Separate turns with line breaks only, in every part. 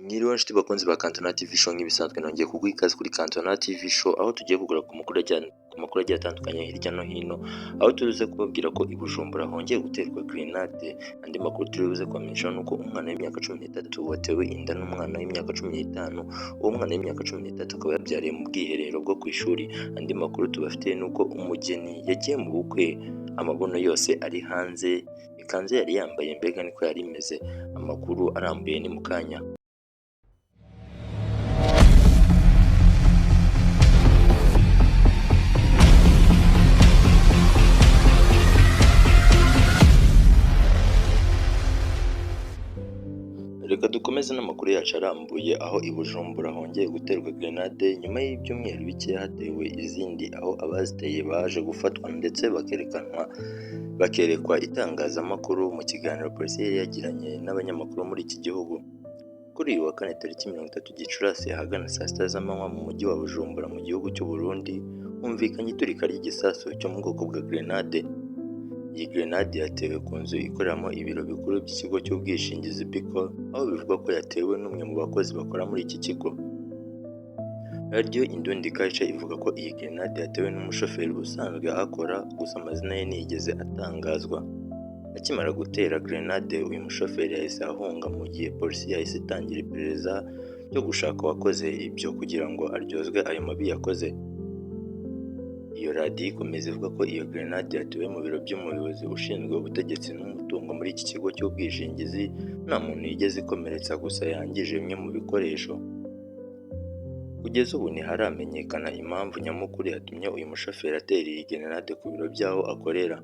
Mwiriwe nshuti bakunzi ba Kantona TV Show, nk'ibisanzwe nongeye kuguha ikaze kuri Kantona TV Show, aho tugiye kugura ku makuru agiye atandukanye hirya no hino, aho turuze kubabwira ko i Bujumbura hongeye guterwa grenade. Andi makuru turibuze kubamenyesha nuko umwana w'imyaka 13 watewe inda n'umwana w'imyaka 15. Uwo mwana w'imyaka 13 akaba yabyariye mu bwiherero bwo ku ishuri. Andi makuru tubafitiye nuko umugeni yagiye mu bukwe amabono yose ari hanze, ikanzu yari yambaye mbega niko yari imeze. Amakuru arambuye ni mu kanya. Reka dukomeze n'amakuru yacu arambuye, aho i Bujumbura hongeye guterwa grenade nyuma y'ibyumweru bike hatewe izindi, aho abaziteye baje gufatwa ndetse bakerekwa itangazamakuru mu kiganiro polisi yari yagiranye n'abanyamakuru muri iki gihugu. Kuri uyu wa kane tariki 30 Gicurasi ahagana saa sita z'amanywa mu mujyi wa Bujumbura mu gihugu cy'u Burundi humvikanye iturika ry'igisasu cyo mu bwoko bwa grenade. Iyi grenade yatewe ku nzu ikoreramo ibiro bikuru by'ikigo cy'ubwishingizi Biko, aho bivugwa ko yatewe n'umwe mu bakozi bakora muri iki kigo. Radio Indundi Culture ivuga ko iyi grenade yatewe n'umushoferi usanzwe ahakora, gusa amazina ye ntiyigeze atangazwa. Akimara gutera grenade, uyu mushoferi yahise ahunga mu gihe polisi yahise itangira iperereza ryo gushaka uwakoze ibyo kugira ngo aryozwe ayo mabi yakoze. Iyo radiyo ikomeza ivuga ko iyo grenade yatewe mu biro by'umuyobozi ushinzwe ubutegetsi n'umutungo muri iki kigo cy'ubwishingizi. Nta muntu yigeze ikomeretsa, gusa yangije bimwe mu bikoresho. Kugeza ubu ntiharamenyekana impamvu nyamukuru yatumye uyu mushoferi atera iyi grenade ku biro by'aho akorera.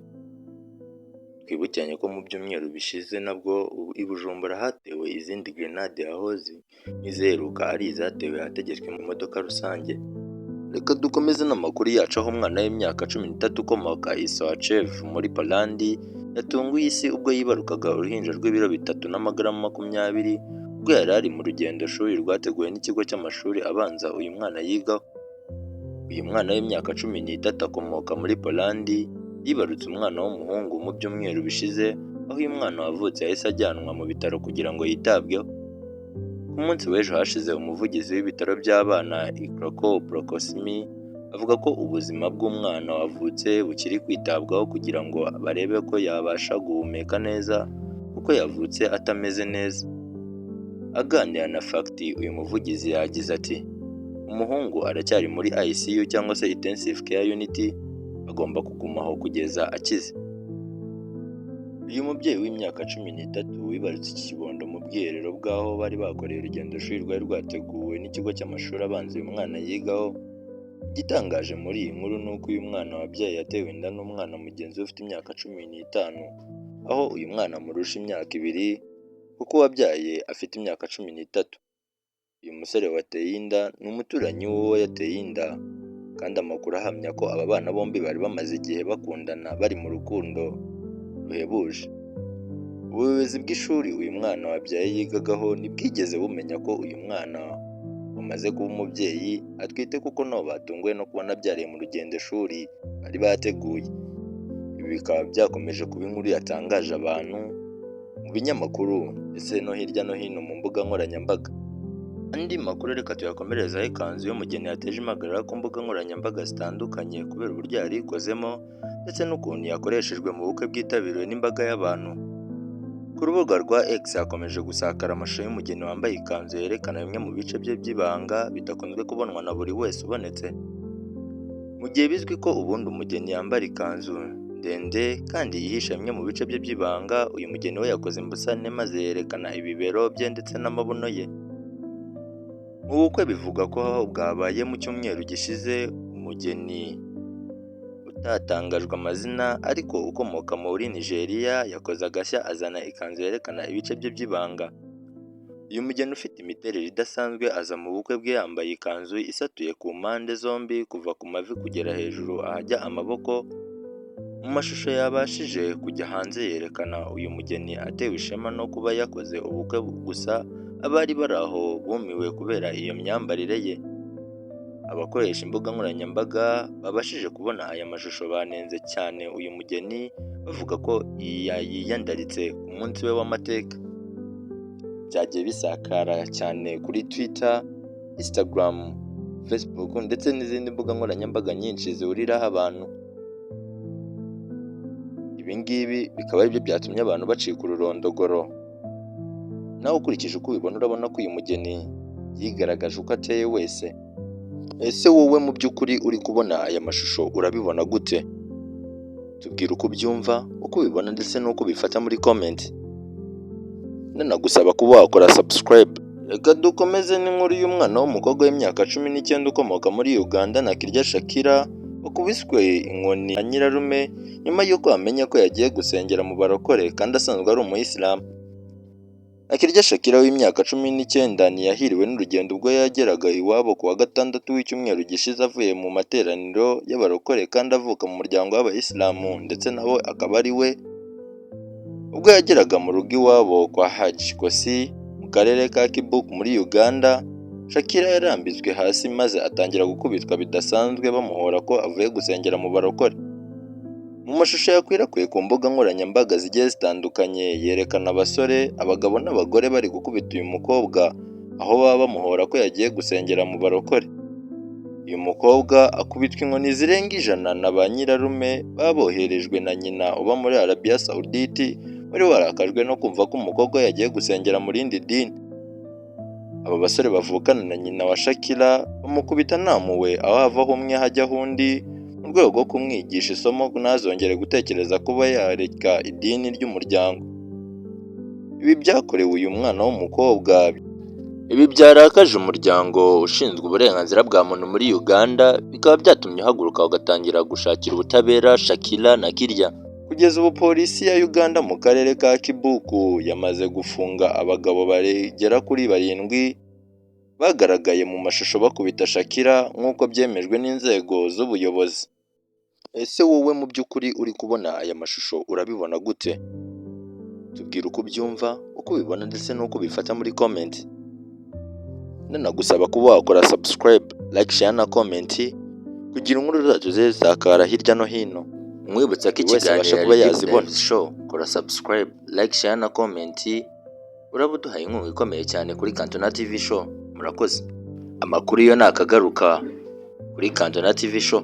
Twibukiranye ko mu byumweru bishize nabwo i Bujumbura hatewe izindi grenade, aho nk'iziheruka ari izatewe ahategetswe mu modoka rusange. Reka dukomeze n'amakuru yacu, aho umwana w'imyaka 13 ukomoka i Soachev muri Polandi yatunguye isi ubwo yibarukaga uruhinja rw'ibiro 3 n'amagarama 20 ubwo yari ari mu rugendo shuri rwateguwe n'ikigo cy'amashuri abanza uyu mwana yigaho. Uyu mwana w'imyaka 13 akomoka muri Polandi yibarutse umwana w'umuhungu mu byumweru bishize, aho uyu mwana wavutse yahise ajyanwa mu bitaro kugira ngo yitabweho. Ku munsi w'ejo hashize, umuvugizi w'ibitaro by'abana i Krakow Prokosmi avuga ko ubuzima bw'umwana wavutse bukiri kwitabwaho kugira ngo barebe ko yabasha guhumeka neza kuko yavutse atameze neza. Aganira na Fakti, uyu muvugizi yagize ati umuhungu aracyari muri ICU cyangwa se Intensive Care Unit, agomba kugumaho kugeza akize. Uyu mubyeyi w'imyaka 13 wibarutse iki kibondo mu bwiherero bw'aho bari bakoreye urugendo shuri rwari rwateguwe n'ikigo cy'amashuri abanza uyu mwana yigaho. Igitangaje muri iyi nkuru ni uko uyu mwana wabyaye yatewe inda n'umwana mugenzi we ufite imyaka 15, aho uyu mwana amurusha imyaka 2 kuko uwabyaye afite imyaka 13. Uyu musore wateye inda ni umuturanyi w'uwo yateye inda, kandi amakuru ahamya ko aba bana bombi bari bamaze igihe bakundana, bari mu rukundo ruhebuje. Ubuyobozi bw'ishuri uyu mwana wabyaye yigagaho ntibwigeze bumenya ko uyu mwana wamaze kuba umubyeyi atwite, kuko nabo batunguwe no kubona abyariye mu rugendo shuri bari bateguye. Ibi bikaba byakomeje kuba inkuru yatangaje abantu mu binyamakuru ndetse no hirya no hino mu mbuga nkoranyambaga. Andi makuru reka tuyakomerezaho ikanzu y'umugeni yateje impagarara ku mbuga nkoranyambaga zitandukanye kubera uburyo yari ikozemo ndetse n'ukuntu yakoreshejwe mu bukwe bwitabiriwe n'imbaga y'abantu. Ku rubuga rwa X hakomeje gusakara amashusho y'umugeni wambaye ikanzu yerekana bimwe mu bice bye by'ibanga bidakunzwe kubonwa na buri wese ubonetse. Mu gihe bizwi ko ubundi umugeni yambara ikanzu ndende kandi yihisha bimwe mu bice bye by'ibanga, uyu mugeni we yakoze imbusane maze yerekana ibibero bye ndetse n'amabuno ye. Mu bukwe bivuga ko bwabaye mu cyumweru gishize, umugeni utatangajwe amazina ariko ukomoka muri Nigeria yakoze agashya azana ikanzu yerekana ibice bye by'ibanga. Uyu mugeni ufite imiterere idasanzwe aza mu bukwe bwe yambaye ikanzu isatuye ku mpande zombi kuva ku mavi kugera hejuru ahajya amaboko. Mu mashusho yabashije kujya hanze yerekana uyu mugeni atewe ishema no kuba yakoze ubukwe, gusa abari bari aho bumiwe kubera iyo myambarire ye. Abakoresha imbuga nkoranyambaga babashije kubona aya mashusho banenze cyane uyu mugeni bavuga ko yiyandaritse ku munsi we w'amateka. byagiye bisakara cyane kuri Twitter, Instagram, Facebook ndetse n'izindi mbuga nkoranyambaga nyinshi zihuriraho abantu. Ibi ngibi bikaba aribyo byatumye abantu bacika ururondogoro. Nawe ukurikije uko ubibona urabona ko uyu mugeni yigaragaje uko ateye wese. Ese wowe mu by'ukuri uri kubona aya mashusho urabibona gute? Tubwire uko ubyumva, uko ubibona ndetse n'uko ubifata muri comment. Nanagusaba kuba wakora subscribe. Reka dukomeze n'inkuru y'umwana w'umukobwa w'imyaka 19 ukomoka muri Uganda Nakirya Shakira wakubiswe inkoni na nyirarume nyuma y'uko amenye ko yagiye gusengera mu barokore kandi asanzwe ari umuyisilamu. Nakirya Shakira w'imyaka 19 ntiyahiriwe n'urugendo ubwo yageraga iwabo ku wa gatandatu w'icyumweru gishize avuye mu materaniro y'abarokore kandi avuka mu muryango w'abayisilamu ndetse nawe akaba ari we. Ubwo yageraga mu rugo iwabo kwa Haji Kosi mu karere ka Kibuk muri Uganda, Shakira yarambitswe hasi maze atangira gukubitwa bidasanzwe bamuhora ko avuye gusengera mu barokore. Mu mashusho yakwirakwiye ku mbuga nkoranyambaga zigiye zitandukanye yerekana abasore, abagabo n'abagore bari gukubita uyu mukobwa aho baba bamuhora ko yagiye gusengera mu barokore. Uyu mukobwa akubitwa inkoni zirenga 100 na ba nyirarume baboherejwe na nyina uba muri Arabia Saudite wari warakajwe no kumva ko umukobwa yagiye gusengera mu rindi dini. Aba basore bavukana na nyina wa Shakira bamukubita ntamuwe aho havaho umwe hajyaho undi mu rwego rwo kumwigisha isomo ntazongere gutekereza kuba yareka idini ry'umuryango. Ibi byakorewe uyu mwana w'umukobwa. Ibi byarakaje umuryango ushinzwe uburenganzira bwa muntu muri Uganda, bikaba byatumye uhaguruka ugatangira gushakira ubutabera Shakira Nakirya. Kugeza ubu polisi ya Uganda mu karere ka Kibuku yamaze gufunga abagabo bagera kuri 7 bagaragaye mu mashusho bakubita Shakira nk'uko byemejwe n'inzego z'ubuyobozi. Ese wowe mu by'ukuri uri kubona aya mashusho urabibona gute? Tubwire uko ubyumva, uko ubibona ndetse n'uko ubifata muri comment. Nanagusaba kuba wakora subscribe, like, share na comment kugira inkuru zacu zizakara hirya no hino. Mwibutsa ko ikiganiro kuba yazibona show, kora subscribe, like, share na comment. Urabuduhaye inkunga ikomeye cyane kuri Kantona TV show. Murakoze. Amakuru yo nakagaruka kuri Kantona TV show.